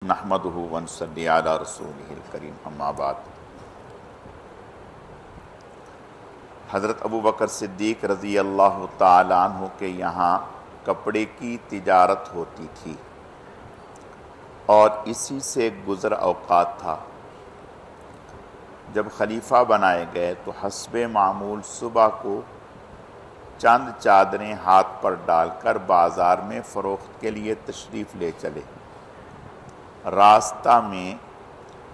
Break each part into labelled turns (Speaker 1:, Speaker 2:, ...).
Speaker 1: نحمدہ ونصلی علی رسولہ الکریم اما بعد۔ حضرت ابو بکر صدیق رضی اللہ تعالیٰ عنہ کے یہاں کپڑے کی تجارت ہوتی تھی اور اسی سے گزر اوقات تھا۔ جب خلیفہ بنائے گئے تو حسب معمول صبح کو چند چادریں ہاتھ پر ڈال کر بازار میں فروخت کے لیے تشریف لے چلے۔ راستہ میں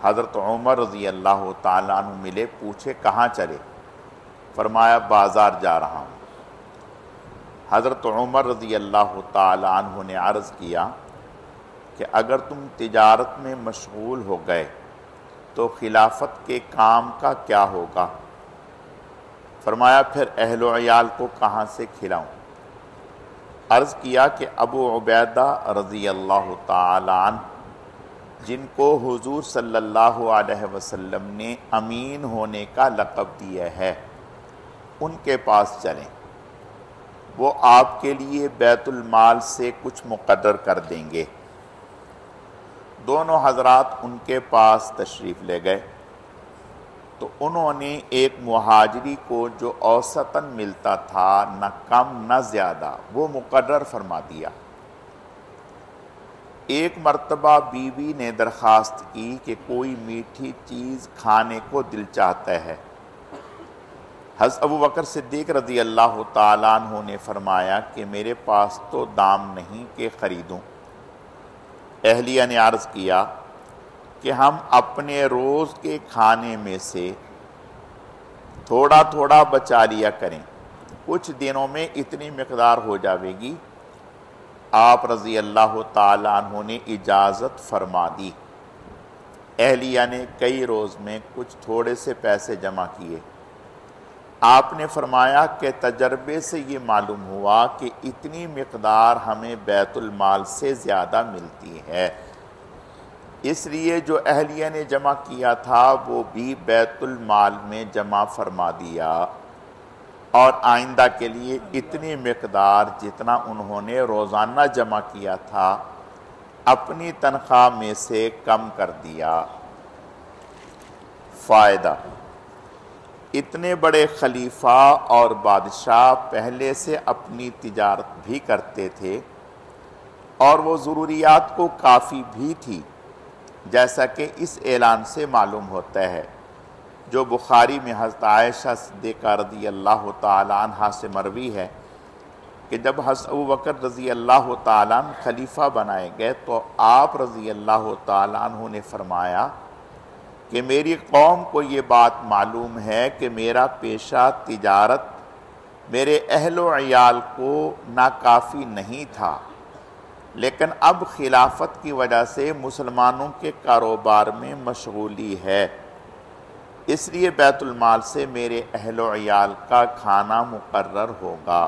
Speaker 1: حضرت عمر رضی اللہ تعالیٰ عنہ ملے، پوچھے کہاں چلے؟ فرمایا بازار جا رہا ہوں۔ حضرت عمر رضی اللہ تعالیٰ عنہ نے عرض کیا کہ اگر تم تجارت میں مشغول ہو گئے تو خلافت کے کام کا کیا ہوگا؟ فرمایا پھر اہل و عیال کو کہاں سے کھلاؤں؟ عرض کیا کہ ابو عبیدہ رضی اللہ تعالیٰ عنہ جن کو حضور صلی اللہ علیہ وسلم نے امین ہونے کا لقب دیا ہے ان کے پاس چلیں، وہ آپ کے لیے بیت المال سے کچھ مقرر کر دیں گے۔ دونوں حضرات ان کے پاس تشریف لے گئے تو انہوں نے ایک مہاجری کو جو اوسطاً ملتا تھا، نہ کم نہ زیادہ، وہ مقرر فرما دیا۔ ایک مرتبہ بیوی نے درخواست کی کہ کوئی میٹھی چیز کھانے کو دل چاہتا ہے۔ حضرت ابو بکر صدیق رضی اللہ تعالیٰ عنہ نے فرمایا کہ میرے پاس تو دام نہیں کہ خریدوں۔ اہلیہ نے عرض کیا کہ ہم اپنے روز کے کھانے میں سے تھوڑا تھوڑا بچا لیا کریں، کچھ دنوں میں اتنی مقدار ہو جاوے گی۔ آپ رضی اللہ تعالیٰ عنہ نے اجازت فرما دی۔ اہلیہ نے کئی روز میں کچھ تھوڑے سے پیسے جمع کیے۔ آپ نے فرمایا کہ تجربے سے یہ معلوم ہوا کہ اتنی مقدار ہمیں بیت المال سے زیادہ ملتی ہے، اس لیے جو اہلیہ نے جمع کیا تھا وہ بھی بیت المال میں جمع فرما دیا، اور آئندہ کے لیے اتنی مقدار جتنا انہوں نے روزانہ جمع کیا تھا اپنی تنخواہ میں سے کم کر دیا۔ فائدہ: اتنے بڑے خلیفہ اور بادشاہ پہلے سے اپنی تجارت بھی کرتے تھے اور وہ ضروریات کو کافی بھی تھی، جیسا کہ اس اعلان سے معلوم ہوتا ہے جو بخاری میں حضرت عائشہ صدیقہ رضی اللہ تعالیٰ عنہ سے مروی ہے کہ جب حضرت ابو بکر رضی اللہ تعالیٰ عنہ خلیفہ بنائے گئے تو آپ رضی اللہ تعالیٰ عنہ نے فرمایا کہ میری قوم کو یہ بات معلوم ہے کہ میرا پیشہ تجارت میرے اہل و عیال کو ناکافی نہیں تھا، لیکن اب خلافت کی وجہ سے مسلمانوں کے کاروبار میں مشغولی ہے، اس لیے بیت المال سے میرے اہل و عیال کا کھانا مقرر ہوگا۔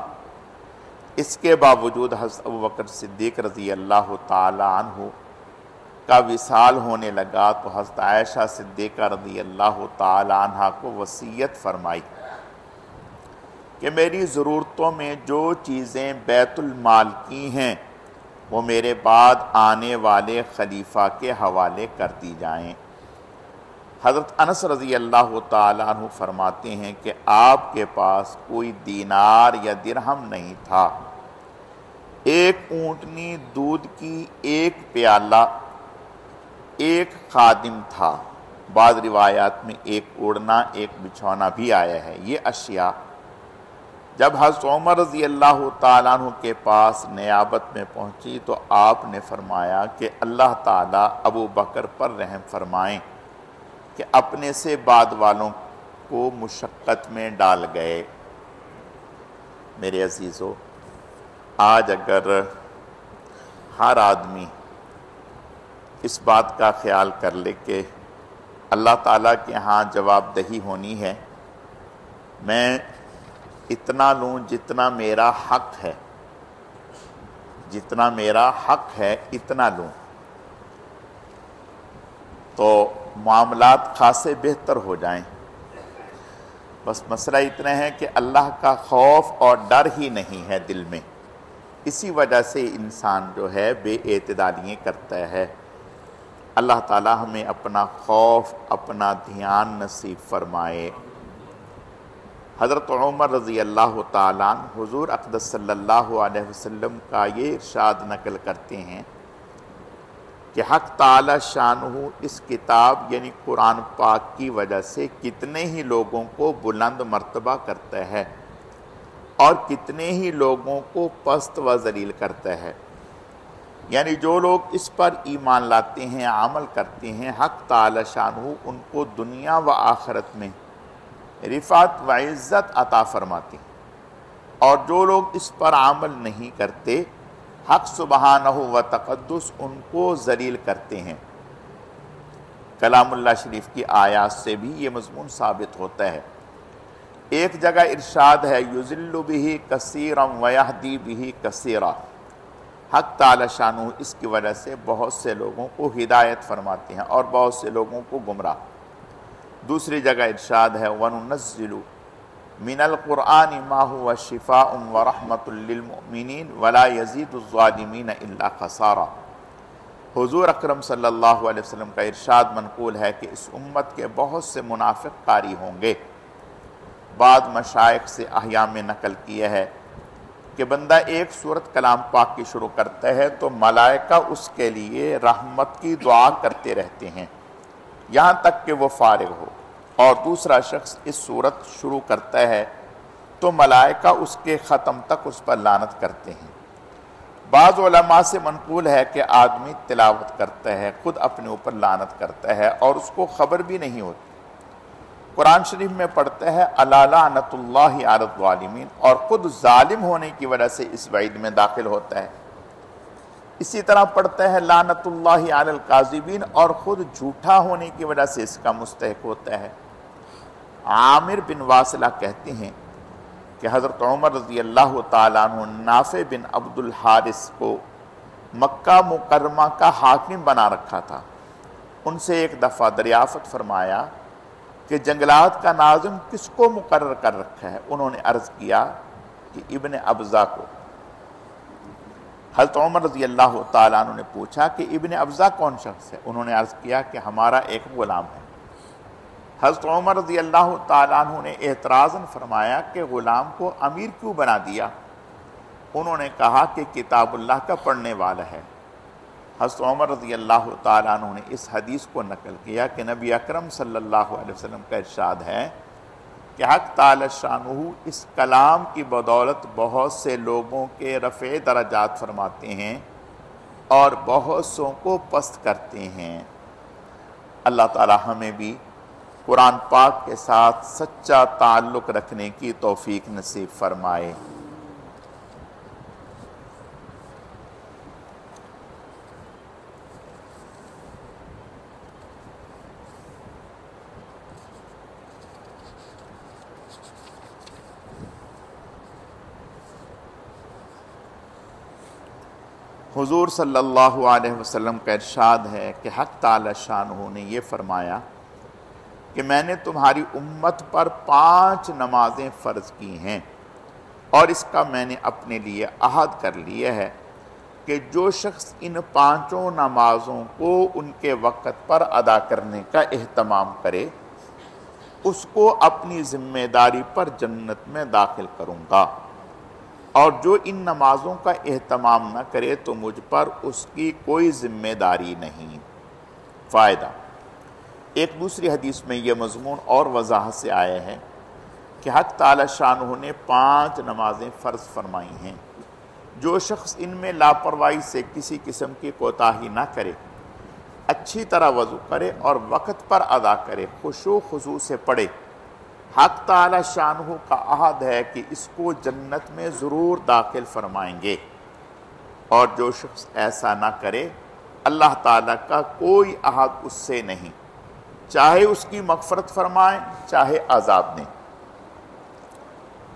Speaker 1: اس کے باوجود حضرت ابو بکر صدیق رضی اللہ تعالیٰ عنہ کا وصال ہونے لگا تو حضرت عائشہ صدیقہ رضی اللہ تعالیٰ عنہ کو وصیت فرمائی کہ میری ضرورتوں میں جو چیزیں بیت المال کی ہیں وہ میرے بعد آنے والے خلیفہ کے حوالے کر دی جائیں۔ حضرت انس رضی اللہ تعالیٰ عنہ فرماتے ہیں کہ آپ کے پاس کوئی دینار یا درہم نہیں تھا، ایک اونٹنی دودھ کی، ایک پیالہ، ایک خادم تھا، بعض روایات میں ایک اوڑھنا، ایک بچھونا بھی آیا ہے۔ یہ اشیاء جب حضرت عمر رضی اللہ تعالیٰ عنہ کے پاس نیابت میں پہنچی تو آپ نے فرمایا کہ اللہ تعالیٰ ابو بکر پر رحم فرمائیں کہ اپنے سے بعد والوں کو مشقت میں ڈال گئے۔ میرے عزیزو، آج اگر ہر آدمی اس بات کا خیال کر لے کہ اللہ تعالیٰ کے ہاں جواب دہی ہونی ہے، میں اتنا لوں جتنا میرا حق ہے، جتنا میرا حق ہے اتنا لوں، تو معاملات خاصے بہتر ہو جائیں۔ بس مسئلہ اتنا ہے کہ اللہ کا خوف اور ڈر ہی نہیں ہے دل میں، اسی وجہ سے انسان جو ہے بے اعتدالیاں کرتا ہے۔ اللہ تعالی ہمیں اپنا خوف، اپنا دھیان نصیب فرمائے۔ حضرت عمر رضی اللہ تعالیٰ عنہ حضور اقدس صلی اللہ علیہ وسلم کا یہ ارشاد نقل کرتے ہیں کہ حق تعالی شانہ اس کتاب یعنی قرآن پاک کی وجہ سے کتنے ہی لوگوں کو بلند مرتبہ کرتا ہے اور کتنے ہی لوگوں کو پست و ذلیل کرتا ہے۔ یعنی جو لوگ اس پر ایمان لاتے ہیں، عمل کرتے ہیں، حق تعالی شانہ ان کو دنیا و آخرت میں رفعت و عزت عطا فرماتے ہیں، اور جو لوگ اس پر عمل نہیں کرتے حق سبحانہ و تقدس ان کو ذلیل کرتے ہیں۔ کلام اللہ شریف کی آیات سے بھی یہ مضمون ثابت ہوتا ہے۔ ایک جگہ ارشاد ہے یذل بہ کثیرا ویہدی بہ کثیرا، حق تعالی شانہ اس کی وجہ سے بہت سے لوگوں کو ہدایت فرماتے ہیں اور بہت سے لوگوں کو گمراہ۔ دوسری جگہ ارشاد ہے وَنُنَزِّلُ مِنَ الْقُرْآنِ مَا هُوَ شِفَاءٌ وَرَحْمَةٌ لِّلْمُؤْمِنِينَ وَلَا يَزِيدُ الظَّالِمِينَ إِلَّا خَسَارًا۔ حضور اکرم صلی اللہ علیہ وسلم کا ارشاد منقول ہے کہ اس امت کے بہت سے منافق قاری ہوں گے۔ بعض مشائخ سے احیاء میں نقل کیا ہے کہ بندہ ایک سورت کلام پاک کی شروع کرتا ہے تو ملائکہ اس کے لیے رحمت کی دعا کرتے رہتے ہیں یہاں تک کہ وہ فارغ ہو، اور دوسرا شخص اس سورت شروع کرتا ہے تو ملائکہ اس کے ختم تک اس پر لعنت کرتے ہیں۔ بعض علماء سے منقول ہے کہ آدمی تلاوت کرتا ہے، خود اپنے اوپر لعنت کرتا ہے اور اس کو خبر بھی نہیں ہوتی۔ قرآن شریف میں پڑھتا ہے الا لعنت اللہ علی الظالمین، اور خود ظالم ہونے کی وجہ سے اس وعید میں داخل ہوتا ہے۔ اسی طرح پڑھتا ہے لعنت اللہ علی الکاذبین، اور خود جھوٹا ہونے کی وجہ سے اس کا مستحق ہوتا ہے۔ عامر بن واصلہ کہتے ہیں کہ حضرت عمر رضی اللہ تعالیٰ عنہ نافع بن عبد الحارث کو مکہ مکرمہ کا حاکم بنا رکھا تھا۔ ان سے ایک دفعہ دریافت فرمایا کہ جنگلات کا ناظم کس کو مقرر کر رکھا ہے؟ انہوں نے عرض کیا کہ ابن ابزہ کو۔ حضرت عمر رضی اللہ تعالیٰ عنہ نے پوچھا کہ ابن ابزہ کون شخص ہے؟ انہوں نے عرض کیا کہ ہمارا ایک غلام ہے۔ حضرت عمر رضی اللہ تعالیٰ عنہ نے اعتراضاً فرمایا کہ غلام کو امیر کیوں بنا دیا؟ انہوں نے کہا کہ کتاب اللہ کا پڑھنے والا ہے۔ حضرت عمر رضی اللہ تعالیٰ عنہ نے اس حدیث کو نقل کیا کہ نبی اکرم صلی اللہ علیہ وسلم کا ارشاد ہے کہ حق تعالی شانہ اس کلام کی بدولت بہت سے لوگوں کے رفع درجات فرماتے ہیں اور بہت سوں کو پست کرتے ہیں۔ اللہ تعالی ہمیں بھی قرآن پاک کے ساتھ سچا تعلق رکھنے کی توفیق نصیب فرمائے۔ حضور صلی اللہ علیہ وسلم کا ارشاد ہے کہ حق تعالی شانہ نے یہ فرمایا کہ میں نے تمہاری امت پر 5 نمازیں فرض کی ہیں، اور اس کا میں نے اپنے لیے عہد کر لیا ہے کہ جو شخص ان 5 نمازوں کو ان کے وقت پر ادا کرنے کا اہتمام کرے اس کو اپنی ذمہ داری پر جنت میں داخل کروں گا، اور جو ان نمازوں کا اہتمام نہ کرے تو مجھ پر اس کی کوئی ذمہ داری نہیں۔ فائدہ، ایک دوسری حدیث میں یہ مضمون اور وضاحت سے آیا ہے کہ حق تعالی شانہ نے 5 نمازیں فرض فرمائی ہیں۔ جو شخص ان میں لاپرواہی سے کسی قسم کی کوتاہی نہ کرے، اچھی طرح وضو کرے اور وقت پر ادا کرے، خشوع خضوع سے پڑھے، حق تعالی شانہ کا عہد ہے کہ اس کو جنت میں ضرور داخل فرمائیں گے، اور جو شخص ایسا نہ کرے اللہ تعالیٰ کا کوئی عہد اس سے نہیں، چاہے اس کی مغفرت فرمائیں چاہے عذاب دیں۔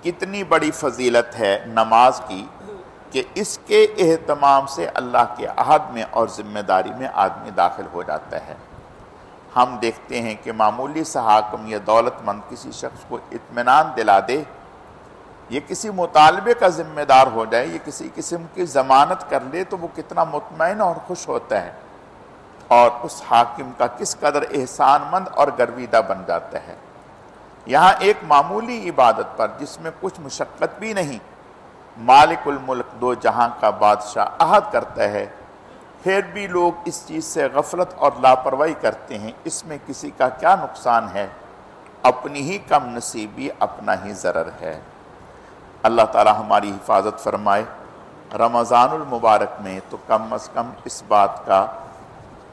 Speaker 1: کتنی بڑی فضیلت ہے نماز کی کہ اس کے اہتمام سے اللہ کے عہد میں اور ذمہ داری میں آدمی داخل ہو جاتا ہے۔ ہم دیکھتے ہیں کہ معمولی سا حاکم یا دولت مند کسی شخص کو اطمینان دلا دے، یہ کسی مطالبے کا ذمہ دار ہو جائے، یہ کسی قسم کی ضمانت کر لے تو وہ کتنا مطمئن اور خوش ہوتا ہے، اور اس حاکم کا کس قدر احسان مند اور گرویدہ بن جاتا ہے۔ یہاں ایک معمولی عبادت پر جس میں کچھ مشقت بھی نہیں، مالک الملک دو جہاں کا بادشاہ عہد کرتا ہے، پھر بھی لوگ اس چیز سے غفلت اور لاپرواہی کرتے ہیں۔ اس میں کسی کا کیا نقصان ہے؟ اپنی ہی کم نصیبی، اپنا ہی ضرر ہے۔ اللہ تعالی ہماری حفاظت فرمائے۔ رمضان المبارک میں تو کم از کم اس بات کا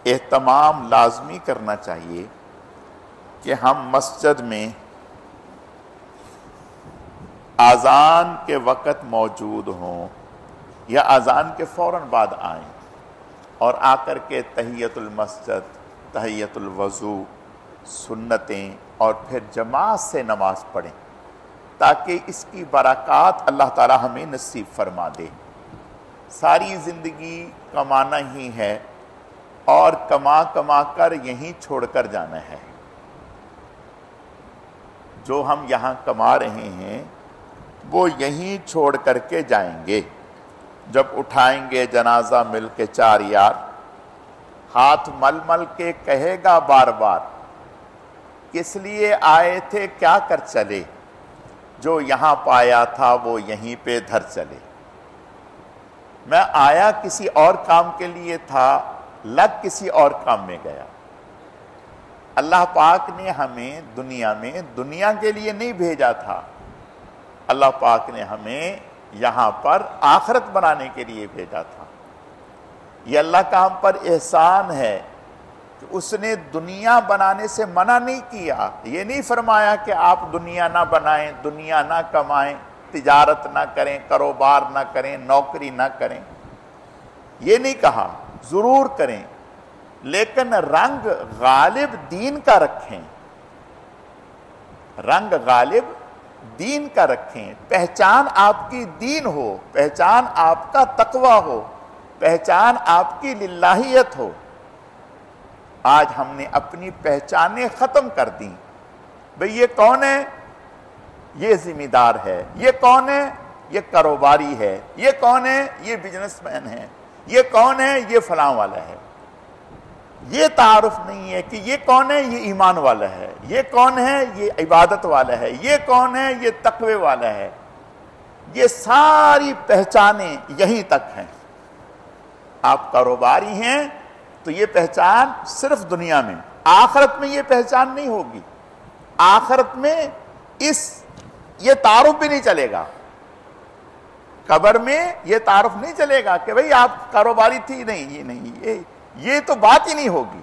Speaker 1: اہتمام لازمی کرنا چاہیے کہ ہم مسجد میں اذان کے وقت موجود ہوں یا اذان کے فوراً بعد آئیں اور آ کر کے تحیت المسجد، تحیت الوضو، سنتیں اور پھر جماعت سے نماز پڑھیں، تاکہ اس کی برکات اللہ تعالی ہمیں نصیب فرما دے۔ ساری زندگی کمانا ہی ہے اور کما کما کر یہیں چھوڑ کر جانا ہے۔ جو ہم یہاں کما رہے ہیں وہ یہیں چھوڑ کر کے جائیں گے۔ جب اٹھائیں گے جنازہ مل کے چار یار، ہاتھ مل مل کے کہے گا بار بار، کس لیے آئے تھے کیا کر چلے، جو یہاں پایا تھا وہ یہیں پہ دھر چلے۔ میں آیا کسی اور کام کے لیے تھا، لگ کسی اور کام میں گیا۔ اللہ پاک نے ہمیں دنیا میں دنیا کے لیے نہیں بھیجا تھا، اللہ پاک نے ہمیں یہاں پر آخرت بنانے کے لیے بھیجا تھا۔ یہ اللہ کا ہم پر احسان ہے کہ اس نے دنیا بنانے سے منع نہیں کیا۔ یہ نہیں فرمایا کہ آپ دنیا نہ بنائیں، دنیا نہ کمائیں، تجارت نہ کریں، کاروبار نہ کریں، نوکری نہ کریں، یہ نہیں کہا، ضرور کریں، لیکن رنگ غالب دین کا رکھیں، رنگ غالب دین کا رکھیں۔ پہچان آپ کی دین ہو، پہچان آپ کا تقوی ہو، پہچان آپ کی للہیت ہو۔ آج ہم نے اپنی پہچانیں ختم کر دیں۔ بھئی یہ کون ہے؟ یہ ذمہ دار ہے۔ یہ کون ہے؟ یہ کاروباری ہے۔ یہ کون ہے؟ یہ بزنس مین ہے۔ یہ کون ہے؟ یہ فلاں والا ہے۔ یہ تعارف نہیں ہے کہ یہ کون ہے؟ یہ ایمان والا ہے۔ یہ کون ہے؟ یہ عبادت والا ہے۔ یہ کون ہے؟ یہ تقوی والا ہے۔ یہ ساری پہچانیں یہیں تک ہیں۔ آپ کاروباری ہیں تو یہ پہچان صرف دنیا میں، آخرت میں یہ پہچان نہیں ہوگی۔ آخرت میں یہ تعارف بھی نہیں چلے گا۔ قبر میں یہ تعارف نہیں چلے گا کہ بھئی آپ کاروباری تھی، نہیں، یہ نہیں، یہ تو بات ہی نہیں ہوگی۔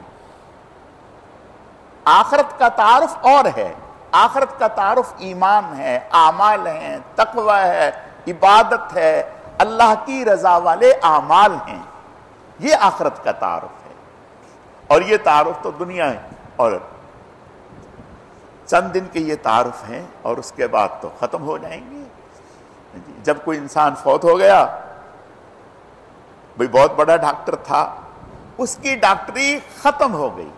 Speaker 1: آخرت کا تعارف اور ہے۔ آخرت کا تعارف ایمان ہے، اعمال ہیں، تقوی ہے، عبادت ہے، اللہ کی رضا والے اعمال ہیں۔ یہ آخرت کا تعارف ہے، اور یہ تعارف تو دنیا ہے، اور چند دن کے یہ تعارف ہیں اور اس کے بعد تو ختم ہو جائیں گے۔ جب کوئی انسان فوت ہو گیا، بھئی بہت بڑا ڈاکٹر تھا، اس کی ڈاکٹری ختم ہو گئی،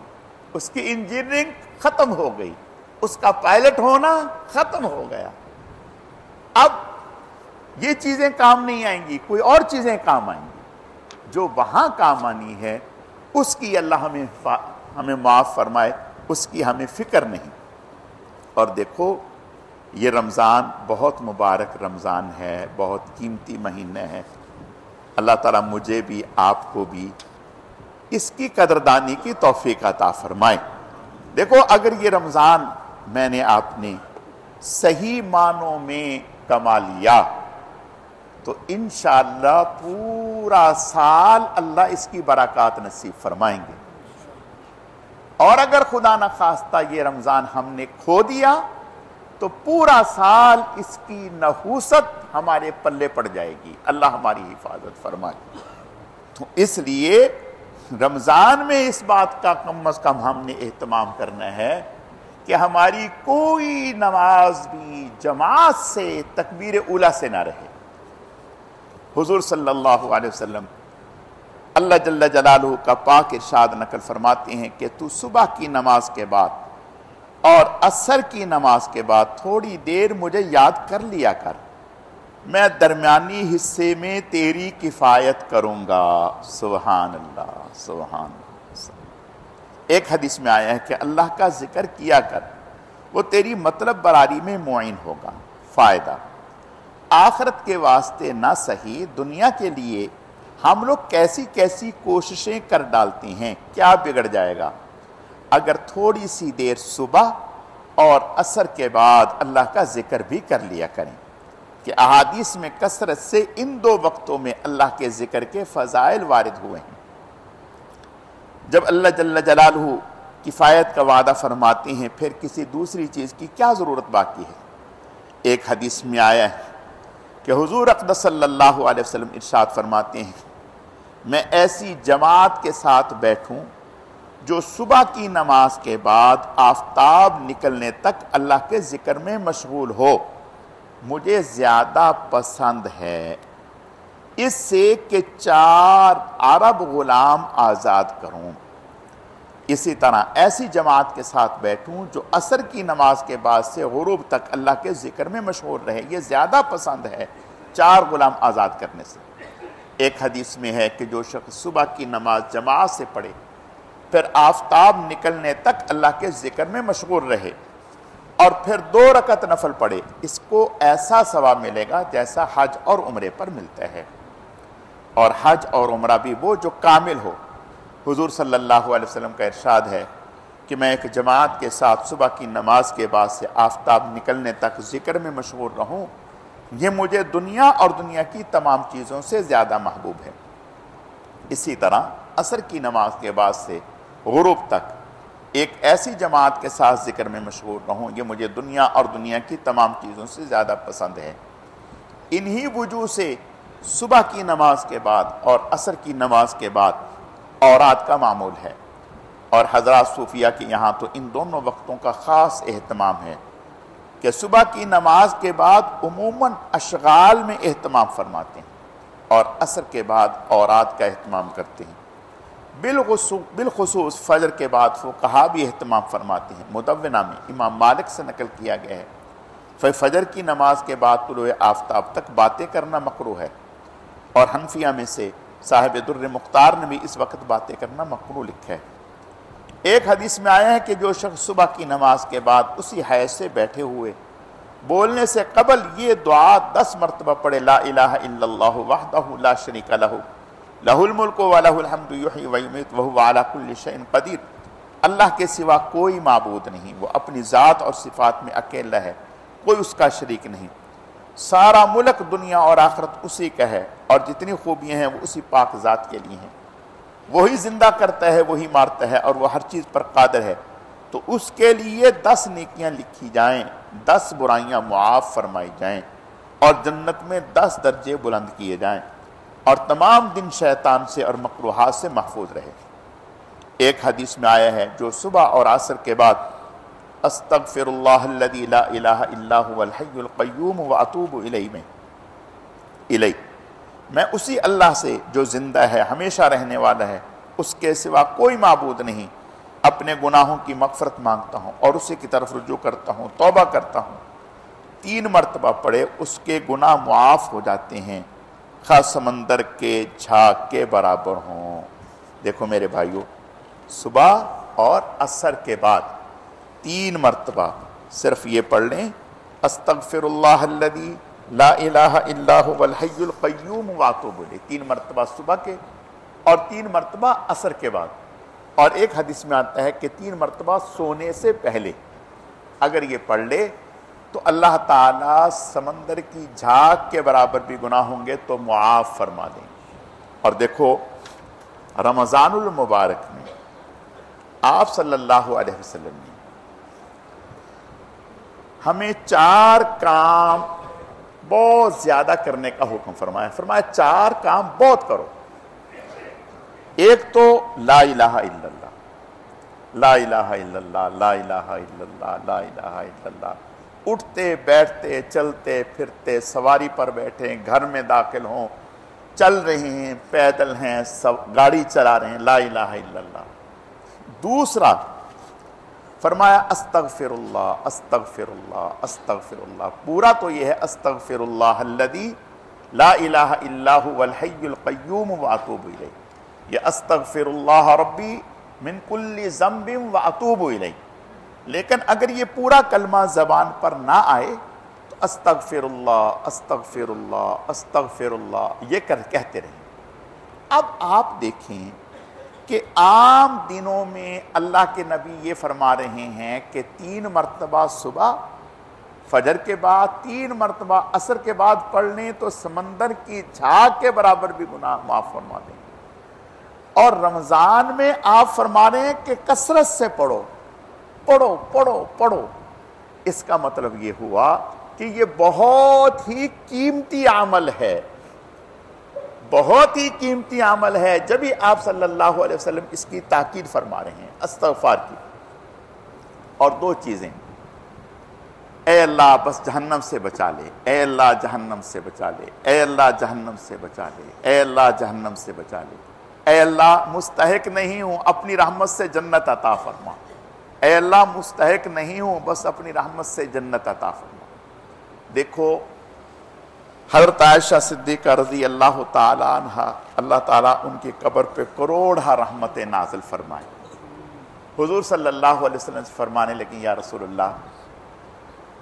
Speaker 1: اس کی انجینئرنگ ختم ہو گئی، اس کا پائلٹ ہونا ختم ہو گیا۔ اب یہ چیزیں کام نہیں آئیں گی، کوئی اور چیزیں کام آئیں گی۔ جو وہاں کام آنی ہے اس کی اللہ ہمیں معاف فرمائے، اس کی ہمیں فکر نہیں۔ اور دیکھو یہ رمضان بہت مبارک رمضان ہے، بہت قیمتی مہینہ ہے۔ اللہ تعالیٰ مجھے بھی آپ کو بھی اس کی قدردانی کی توفیق عطا فرمائے۔ دیکھو اگر یہ رمضان میں نے آپ نے صحیح معنوں میں کما لیا تو انشاءاللہ پورا سال اللہ اس کی برکات نصیب فرمائیں گے۔ اور اگر خدا نخواستہ یہ رمضان ہم نے کھو دیا تو پورا سال اس کی نحوست ہمارے پلے پڑ جائے گی۔ اللہ ہماری حفاظت فرمائے۔ تو اس لیے رمضان میں اس بات کا کم از کم ہم نے اہتمام کرنا ہے کہ ہماری کوئی نماز بھی جماعت سے تکبیر اولیٰ سے نہ رہے۔ حضور صلی اللہ علیہ وسلم اللہ جل جلالہ کا پاک ارشاد نقل فرماتے ہیں کہ تو صبح کی نماز کے بعد اور عصر کی نماز کے بعد تھوڑی دیر مجھے یاد کر لیا کر، میں درمیانی حصے میں تیری کفایت کروں گا۔ سبحان اللہ، سبحان اللہ۔ ایک حدیث میں آیا ہے کہ اللہ کا ذکر کیا کر، وہ تیری مطلب براری میں معین ہوگا۔ فائدہ، آخرت کے واسطے نہ صحیح دنیا کے لیے ہم لوگ کیسی کیسی کوششیں کر ڈالتے ہیں، کیا بگڑ جائے گا اگر تھوڑی سی دیر صبح اور عصر کے بعد اللہ کا ذکر بھی کر لیا کریں، کہ احادیث میں کثرت سے ان دو وقتوں میں اللہ کے ذکر کے فضائل وارد ہوئے ہیں۔ جب اللہ جل جلالہ کفایت کا وعدہ فرماتے ہیں، پھر کسی دوسری چیز کی کیا ضرورت باقی ہے؟ ایک حدیث میں آیا ہے کہ حضور اقدس صلی اللہ علیہ وسلم ارشاد فرماتے ہیں، میں ایسی جماعت کے ساتھ بیٹھوں جو صبح کی نماز کے بعد آفتاب نکلنے تک اللہ کے ذکر میں مشغول ہو، مجھے زیادہ پسند ہے اس سے کہ 4 عرب غلام آزاد کروں۔ اسی طرح ایسی جماعت کے ساتھ بیٹھوں جو عصر کی نماز کے بعد سے غروب تک اللہ کے ذکر میں مشغول رہے، یہ زیادہ پسند ہے 4 غلام آزاد کرنے سے۔ ایک حدیث میں ہے کہ جو شخص صبح کی نماز جماعت سے پڑھے پھر آفتاب نکلنے تک اللہ کے ذکر میں مشغول رہے اور پھر 2 رکعت نفل پڑھے، اس کو ایسا ثواب ملے گا جیسا حج اور عمرے پر ملتا ہے۔ اور حج اور عمرہ بھی وہ جو کامل ہو۔ حضور صلی اللہ علیہ وسلم کا ارشاد ہے کہ میں ایک جماعت کے ساتھ صبح کی نماز کے بعد سے آفتاب نکلنے تک ذکر میں مشغول رہوں، یہ مجھے دنیا اور دنیا کی تمام چیزوں سے زیادہ محبوب ہے۔ اسی طرح عصر کی نماز کے بعد سے غروب تک ایک ایسی جماعت کے ساتھ ذکر میں مشغول رہوں، یہ مجھے دنیا اور دنیا کی تمام چیزوں سے زیادہ پسند ہے۔ انہی وجوہ سے صبح کی نماز کے بعد اور عصر کی نماز کے بعد اوراد کا معمول ہے، اور حضرات صوفیہ کے یہاں تو ان دونوں وقتوں کا خاص اہتمام ہے کہ صبح کی نماز کے بعد عموماً اشغال میں اہتمام فرماتے ہیں اور عصر کے بعد اوراد کا اہتمام کرتے ہیں۔ بالخصوص فجر کے بعد فقہا بھی اہتمام فرماتے ہیں۔ مدونہ میں امام مالک سے نقل کیا گیا ہے، فجر کی نماز کے بعد طلوع آفتاب تک باتیں کرنا مکروہ ہے، اور حنفیہ میں سے صاحب در مختار نے بھی اس وقت باتیں کرنا مکروہ لکھا ہے۔ ایک حدیث میں آیا ہے کہ جو شخص صبح کی نماز کے بعد اسی حیث سے بیٹھے ہوئے بولنے سے قبل یہ دعا 10 مرتبہ پڑھے، لا الہ الا اللہ وحدہ لا شریک لہ لہ الملک و لہ الحمد یحیی و یمیت وہو علی کل شیء قدیر، اللہ کے سوا کوئی معبود نہیں، وہ اپنی ذات اور صفات میں اکیلا ہے، کوئی اس کا شریک نہیں، سارا ملک دنیا اور آخرت اسی کا ہے، اور جتنی خوبیاں ہیں وہ اسی پاک ذات کے لیے ہیں، وہی زندہ کرتا ہے، وہی مارتا ہے، اور وہ ہر چیز پر قادر ہے، تو اس کے لیے 10 نیکیاں لکھی جائیں، 10 برائیاں معاف فرمائی جائیں، اور جنت میں 10 درجے بلند کیے جائیں، اور تمام دن شیطان سے اور مکروہات سے محفوظ رہے۔ ایک حدیث میں آیا ہے جو صبح اور عصر کے بعد استغفر اللہ الذی لا الہ الا هو الحی القیوم واتوب الیہ، میں اسی اللہ سے جو زندہ ہے، ہمیشہ رہنے والا ہے، اس کے سوا کوئی معبود نہیں، اپنے گناہوں کی مغفرت مانگتا ہوں اور اسی کی طرف رجوع کرتا ہوں، توبہ کرتا ہوں۔ 3 مرتبہ پڑھے اس کے گناہ معاف ہو جاتے ہیں، خواہ سمندر کے جھاگ کے برابر ہوں۔ دیکھو میرے بھائیو، صبح اور عصر کے بعد 3 مرتبہ صرف یہ پڑھ لیں، استغفر اللہ الذی لا الہ الا هو الحی القیوم واتوب الیہ، 3 مرتبہ صبح کے اور 3 مرتبہ عصر کے بعد۔ اور ایک حدیث میں آتا ہے کہ 3 مرتبہ سونے سے پہلے اگر یہ پڑھ لے تو اللہ تعالیٰ سمندر کی جھاگ کے برابر بھی گناہ ہوں گے تو معاف فرما دیں۔ اور دیکھو رمضان المبارک میں آپ صلی اللہ علیہ وسلم نے ہمیں 4 کام بہت زیادہ کرنے کا حکم فرمایا 4 کام بہت کرو۔ ایک تو لا الہ الا اللہ، لا الہ الا اللہ، لا الہ الا اللہ، لا الہ الا اللہ، اٹھتے بیٹھتے چلتے پھرتے، سواری پر بیٹھے، گھر میں داخل ہوں، چل رہے ہیں، پیدل ہیں، گاڑی چلا رہے ہیں، لا الہ الا اللہ۔ دوسرا فرمایا استغفر اللہ استغفر اللہ استغفر اللہ، پورا تو یہ ہے استغفر اللہ الذی لا الہ الا هو الحی القیوم واتوب الیہ، یہ استغفر اللہ ربی من کل ذنب واتوب الیہ. لیکن اگر یہ پورا کلمہ زبان پر نہ آئے تو استغفر اللہ استغفر اللہ استغفر اللہ یہ کہتے رہیں. اب آپ دیکھیں کہ عام دنوں میں اللہ کے نبی یہ فرما رہے ہیں کہ 3 مرتبہ صبح فجر کے بعد 3 مرتبہ عصر کے بعد پڑھ لیں تو سمندر کی جھاگ کے برابر بھی گناہ معاف فرما دیں. اور رمضان میں آپ فرما رہے ہیں کہ کثرت سے پڑھو پڑھو پڑھو پڑھو. اس کا مطلب یہ ہوا کہ یہ بہت ہی قیمتی عمل ہے، بہت ہی قیمتی عمل ہے. جبھی آپ صلی اللہ علیہ وسلم اس کی تاکید فرما رہے ہیں استغفار کی. اور 2 چیزیں، اے اللہ بس جہنم سے بچا لے، اے اللہ جہنم سے بچا لے، اے اللہ جہنم سے بچا لے، اے اللہ جہنم سے بچا لے، اے اللہ مستحق نہیں ہوں اپنی رحمت سے جنت عطا فرما، اے اللہ مستحق نہیں ہوں بس اپنی رحمت سے جنت عطا فرما. دیکھو حضرت عائشہ صدیقہ رضی اللہ تعالی عنہ، اللہ تعالیٰ ان کی قبر پہ کروڑہ رحمت نازل فرمائے. حضور صلی اللہ علیہ وسلم سے فرمانے لگیں یا رسول اللہ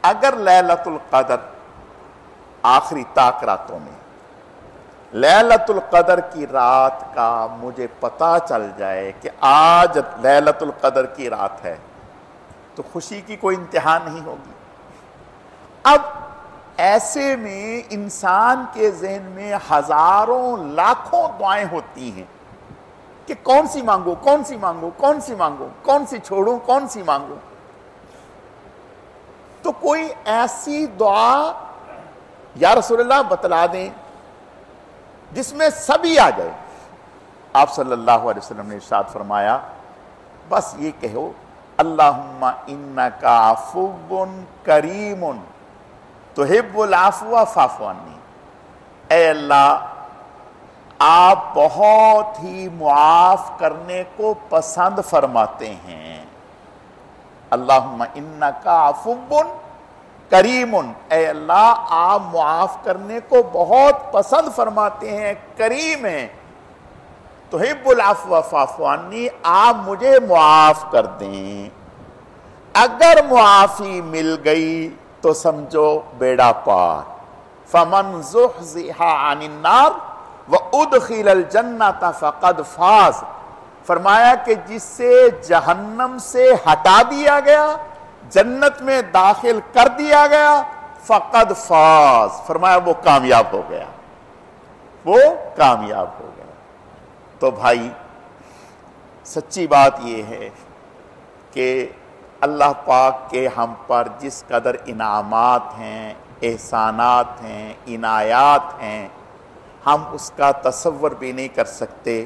Speaker 1: اگر لیلۃ القدر آخری طاق راتوں میں لیلۃ القدر کی رات کا مجھے پتہ چل جائے کہ آج لیلۃ القدر کی رات ہے تو خوشی کی کوئی انتہا نہیں ہوگی. اب ایسے میں انسان کے ذہن میں ہزاروں لاکھوں دعائیں ہوتی ہیں کہ کون سی مانگو کون سی مانگو کون سی مانگو، کون سی چھوڑوں کون سی مانگو. تو کوئی ایسی دعا یا رسول اللہ بتلا دیں جس میں سبھی آ جائے. آپ صلی اللہ علیہ وسلم نے ارشاد فرمایا بس یہ کہو اللہم انک عفو کریم تحب العفو فاعف عنی. اے اللہ آپ بہت ہی معاف کرنے کو پسند فرماتے ہیں. اللہم انک عفو کریم، اے اللہ آپ معاف کرنے کو بہت پسند فرماتے ہیں، کریم ہیں. تحب العفو فاعف عنی، آپ مجھے معاف کر دیں. اگر معافی مل گئی تو سمجھو بیڑا پار. فمن زحزح عن النار وادخل الجنۃ فقد فاز. فرمایا کہ جس سے جہنم سے ہٹا دیا گیا جنت میں داخل کر دیا گیا فقد فاز. فرمایا وہ کامیاب ہو گیا، وہ کامیاب ہو گیا. تو بھائی سچی بات یہ ہے کہ اللہ پاک کے ہم پر جس قدر انعامات ہیں، احسانات ہیں، عنایات ہیں، ہم اس کا تصور بھی نہیں کر سکتے.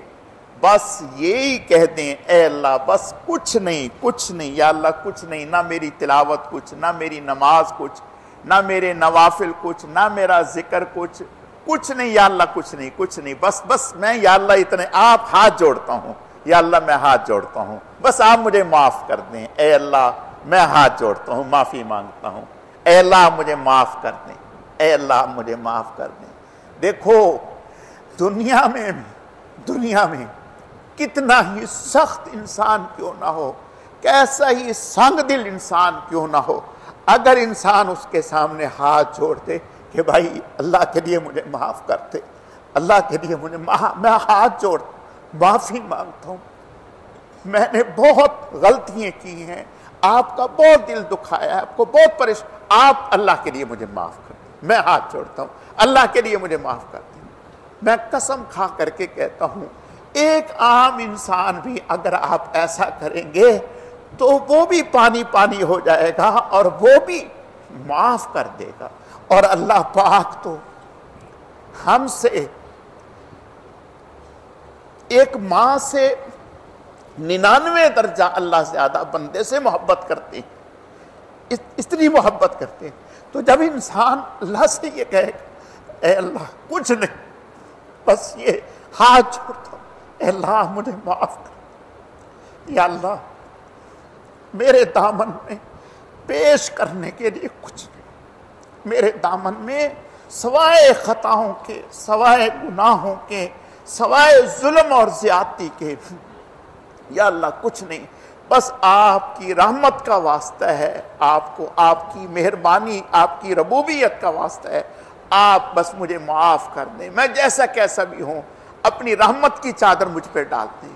Speaker 1: بس یہی کہہ دیں اے اللہ بس کچھ نہیں کچھ نہیں، یا اللہ کچھ نہیں، نہ میری تلاوت کچھ، نہ میری نماز کچھ، نہ میرے نوافل کچھ، نہ میرا ذکر کچھ، کچھ نہیں یا اللہ کچھ نہیں کچھ نہیں. بس میں یا اللہ اتنے آپ ہاتھ جوڑتا ہوں، یا اللہ میں ہاتھ جوڑتا ہوں، بس آپ مجھے معاف کر دیں. اے اللہ میں ہاتھ جوڑتا ہوں، معافی مانگتا ہوں، اے اللہ مجھے معاف کر دیں، اے اللہ مجھے معاف کر دیں. دیکھو دنیا میں کتنا ہی سخت انسان کیوں نہ ہو، کیسا ہی سنگ دل انسان کیوں نہ ہو، اگر انسان اس کے سامنے ہاتھ جوڑتے کہ بھائی اللہ کے لیے مجھے معاف کرتے، اللہ کے لیے مجھے میں ہاتھ جوڑ معافی مانگتا ہوں، میں نے بہت غلطیاں کی ہیں، آپ کا بہت دل دکھایا ہے، آپ کو بہت پریشان، آپ اللہ کے لیے مجھے معاف کر دیں. میں ہاتھ جوڑتا ہوں اللہ کے لیے مجھے معاف کر دیں. میں قسم کھا کر کے کہتا ہوں ایک عام انسان بھی اگر آپ ایسا کریں گے تو وہ بھی پانی پانی ہو جائے گا اور وہ بھی معاف کر دے گا. اور اللہ پاک تو ہم سے ایک ماں سے 99 درجہ اللہ زیادہ بندے سے محبت کرتے ہیں، اتنی محبت کرتے ہیں. تو جب انسان اللہ سے یہ کہے اے اللہ کچھ نہیں، بس یہ ہاتھ جوڑتا ہوں، اے اللہ مجھے معاف کر، یا اللہ میرے دامن میں پیش کرنے کے لیے کچھ نہیں، میرے دامن میں سوائے خطاؤں کے، سوائے گناہوں کے، سوائے ظلم اور زیادتی کے یا اللہ کچھ نہیں، بس آپ کی رحمت کا واسطہ ہے، آپ کو آپ کی مہربانی، آپ کی ربوبیت کا واسطہ ہے، آپ بس مجھے معاف کر دیں، میں جیسا کیسا بھی ہوں اپنی رحمت کی چادر مجھ پہ ڈال دیں۔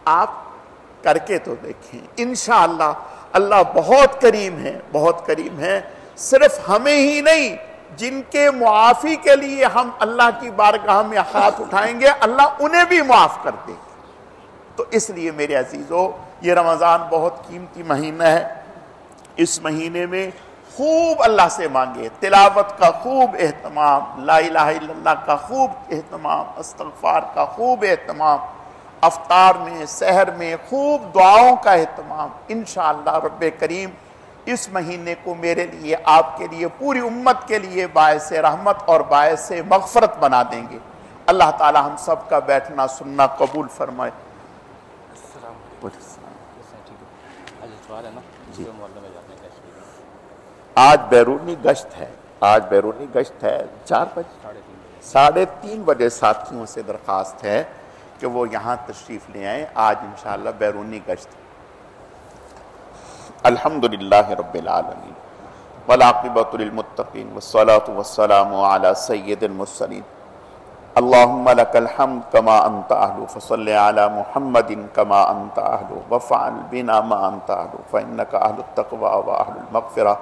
Speaker 1: آپ کر کے تو دیکھیں، انشاءاللہ اللہ بہت کریم ہے، بہت کریم ہے، صرف ہمیں ہی نہیں، جن کے معافی کے لیے ہم اللہ کی بارگاہ میں ہاتھ اٹھائیں گے اللہ انہیں بھی معاف کر دے گا۔ تو اس لیے میرے عزیزو، یہ رمضان بہت قیمتی مہینہ ہے، اس مہینے میں خوب اللہ سے مانگے، تلاوت کا خوب اہتمام، لا الہ الا اللہ کا خوب اہتمام، استغفار کا خوب اہتمام، افطار میں سحر میں خوب دعاؤں کا اہتمام۔ انشاءاللہ رب کریم اس مہینے کو میرے لیے، آپ کے لیے، پوری امت کے لیے باعث رحمت اور باعث مغفرت بنا دیں گے۔ اللہ تعالی ہم سب کا بیٹھنا سننا قبول فرمائے۔ جی، آج بیرونی گشت ہے، آج بیرونی گشت ہے 4 بجے، 3:30 بجے ساتھیوں سے درخواست ہے کہ وہ یہاں تشریف لے آئیں، آج انشاءاللہ بیرونی گشت ہے۔ الحمدللہ رب العالمین والعاقبۃ للمتقین والصلاة والسلام علی سید المرسلین اللہم لک الحمد کما انت اہل فصل علی محمد کما انت اہل وفعل بنا ما انت اہل فانک اہل التقوی و اہل المغفرہ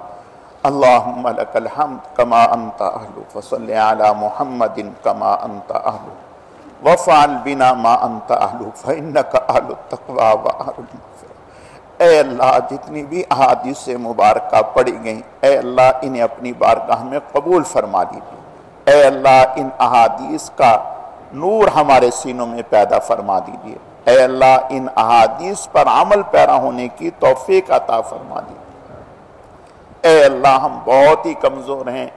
Speaker 1: اللہم لک الحمد کما انت اہل فصل علی محمد کما انت اہل وفعل بنا ما انت اہل فانک اہل التقوی و اہل المغفرہ۔ اے اللہ جتنی بھی احادیث مبارکہ پڑھی گئیں، اے اللہ انہیں اپنی بارگاہ میں قبول فرما دیجیے۔ اے اللہ ان احادیث کا نور ہمارے سینوں میں پیدا فرما دیجیے۔ اے اللہ ان احادیث پر عمل پیرا ہونے کی توفیق عطا فرما دیجیے۔ اے اللہ ہم بہت ہی کمزور ہیں،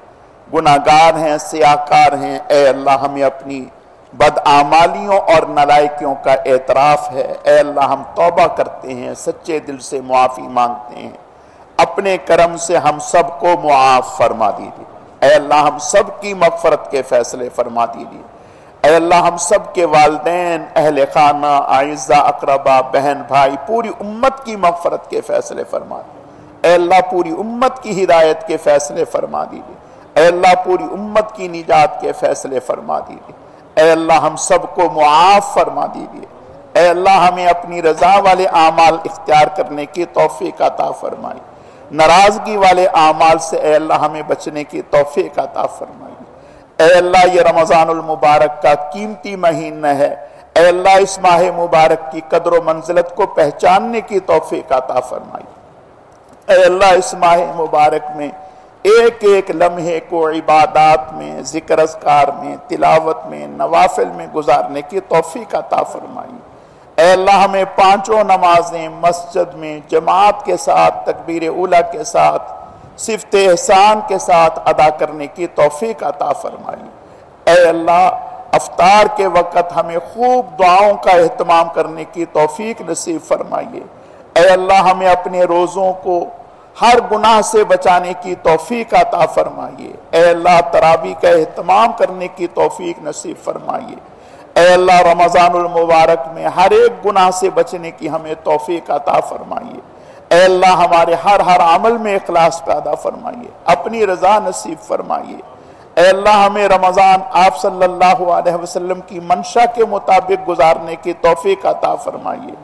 Speaker 1: گناہگار ہیں، سیاہکار ہیں۔ اے اللہ ہمیں اپنی بدعمالیوں اور نالائکیوں کا اعتراف ہے۔ اے اللہ ہم توبہ کرتے ہیں، سچے دل سے معافی مانگتے ہیں، اپنے کرم سے ہم سب کو معاف فرما دیجیے۔ اے اللہ ہم سب کی مغفرت کے فیصلے فرما دیجیے۔ اے اللہ ہم سب کے والدین، اہل خانہ، اعزاء، اقربا، بہن بھائی، پوری امت کی مغفرت کے فیصلے فرما دیجیے۔ اے اللہ پوری امت کی ہدایت کے فیصلے فرما دیجیے۔ اے اللہ پوری امت کی نجات کے فیصلے فرما دیجیے۔ اے اللہ ہم سب کو معاف فرما دیجیے۔ اے اللہ ہمیں اپنی رضا والے اعمال اختیار کرنے کی توفیق عطا فرمائی، ناراضگی والے اعمال سے اے اللہ ہمیں بچنے کی توفیق عطا فرمائی۔ اے اللہ یہ رمضان المبارک کا قیمتی مہینہ ہے، اے اللہ اس ماہ مبارک کی قدر و منزلت کو پہچاننے کی توفیق عطا فرمائی۔ اے اللہ اس ماہ مبارک میں ایک ایک لمحے کو عبادات میں، ذکر اذکار میں، تلاوت میں، نوافل میں گزارنے کی توفیق عطا فرمائی۔ اے اللہ ہمیں 5 نمازیں مسجد میں جماعت کے ساتھ، تکبیر اولیٰ کے ساتھ، صفت احسان کے ساتھ ادا کرنے کی توفیق عطا فرمائی۔ اے اللہ افطار کے وقت ہمیں خوب دعاؤں کا اہتمام کرنے کی توفیق نصیب فرمائیے۔ اے اللہ ہمیں اپنے روزوں کو ہر گناہ سے بچانے کی توفیق عطا فرمائیے۔ اے اللہ تراویح کا اہتمام کرنے کی توفیق نصیب فرمائیے۔ اے اللہ رمضان المبارک میں ہر ایک گناہ سے بچنے کی ہمیں توفیق عطا فرمائیے۔ اے اللہ ہمارے ہر عمل میں اخلاص پیدا فرمائیے، اپنی رضا نصیب فرمائیے۔ اے اللہ ہمیں رمضان آپ صلی اللہ علیہ وسلم کی منشا کے مطابق گزارنے کی توفیق عطا فرمائیے۔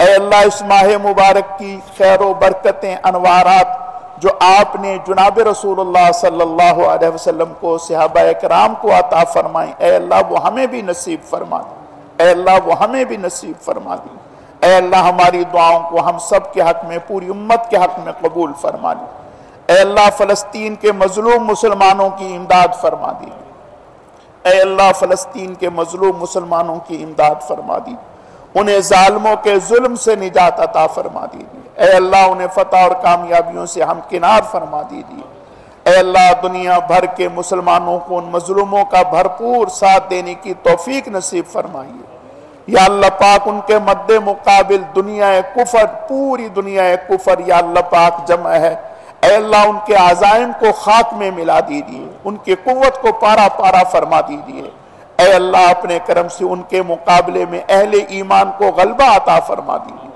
Speaker 1: اے اللہ اس ماہ مبارک کی خیر و برکتیں، انوارات جو آپ نے جناب رسول اللہ صلی اللہ علیہ وسلم کو، صحابہ کرام کو عطا فرمائیں، اے اللہ وہ ہمیں بھی نصیب فرما دیں۔ اے اللہ وہ ہمیں بھی نصیب فرما دیں۔ اے اللہ ہماری دعاؤں کو ہم سب کے حق میں، پوری امت کے حق میں قبول فرما دیں۔ اے اللہ فلسطین کے مظلوم مسلمانوں کی امداد فرما دیجیے۔ اے اللہ فلسطین کے مظلوم مسلمانوں کی امداد فرما دیجیے، انہیں ظالموں کے ظلم سے نجات عطا فرما دیجیے۔ اے اللہ انہیں فتح اور کامیابیوں سے ہمکنار فرما دیجیے۔ اے اللہ دنیا بھر کے مسلمانوں کو ان مظلوموں کا بھرپور ساتھ دینے کی توفیق نصیب فرمائیے۔ یا اللہ پاک ان کے مد مقابل دنیا کفر، پوری دنیا کفر یا اللہ پاک جمع ہے، اے اللہ ان کے عزائم کو خاک میں ملا دیجیے، ان کی قوت کو پارا پارا فرما دیجیے۔ اے اے اللہ اپنے کرم سے ان کے مقابلے میں اہل ایمان کو غلبہ عطا فرما دیجیے۔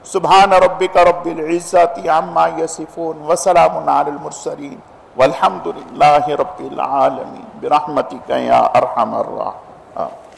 Speaker 1: سبحان ربک رب العزت عما یصفون وسلام علی المرسلین والحمد للہ رب العالمین برحمتک یا ارحم الراحمین۔